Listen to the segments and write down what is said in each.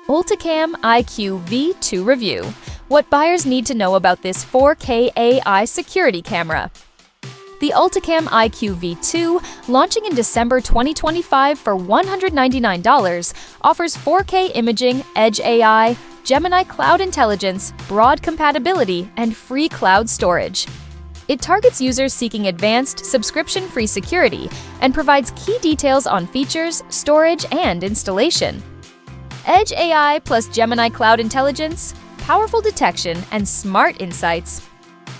Ulticam IQ V2 review. What buyers need to know about this 4K AI security camera. The Ulticam IQ V2, launching in December 2025 for $199, offers 4K imaging, Edge AI, Gemini cloud intelligence, broad compatibility, and free cloud storage. It targets users seeking advanced, subscription-free security and provides key details on features, storage, and installation. Edge AI plus Gemini cloud intelligence, powerful detection, and smart insights.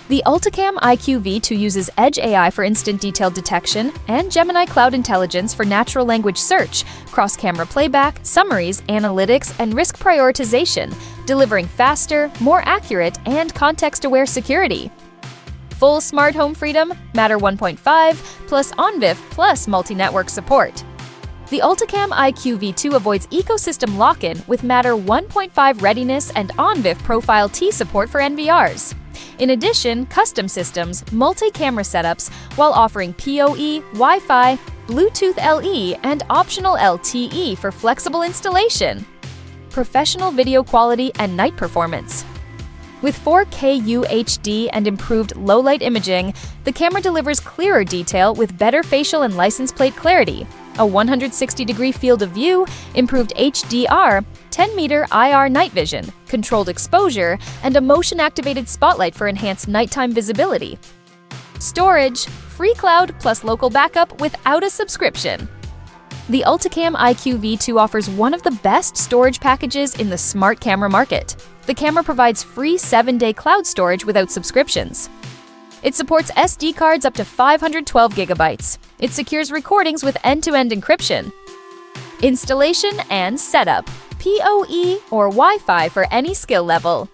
The Ulticam IQ V2 uses Edge AI for instant detailed detection and Gemini cloud intelligence for natural language search, cross-camera playback, summaries, analytics, and risk prioritization, delivering faster, more accurate, and context-aware security. Full smart home freedom, Matter 1.5, plus ONVIF plus multi-network support. The Ulticam IQ V2 avoids ecosystem lock-in with Matter 1.5 readiness and ONVIF Profile T support for NVRs. In addition, custom systems, multi-camera setups, while offering PoE, Wi-Fi, Bluetooth LE, and optional LTE for flexible installation. Professional video quality and night performance. With 4K UHD and improved low-light imaging, the camera delivers clearer detail with better facial and license plate clarity, a 160-degree field of view, improved HDR, 10-meter IR night vision, controlled exposure, and a motion-activated spotlight for enhanced nighttime visibility. Storage, free cloud plus local backup without a subscription. The Ulticam IQ V2 offers one of the best storage packages in the smart camera market. The camera provides free 7-day cloud storage without subscriptions. It supports SD cards up to 512 gigabytes. It secures recordings with end-to-end encryption. Installation and setup, PoE or Wi-Fi for any skill level.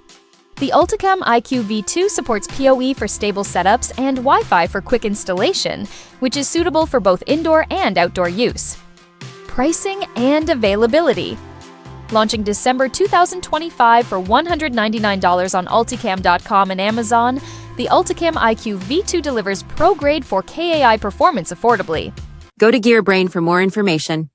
The Ulticam IQ V2 supports PoE for stable setups and Wi-Fi for quick installation, which is suitable for both indoor and outdoor use. Pricing and availability. Launching December 2025 for $199 on Ulticam.com and Amazon, the Ulticam IQ V2 delivers pro-grade 4K AI performance affordably. Go to GearBrain for more information.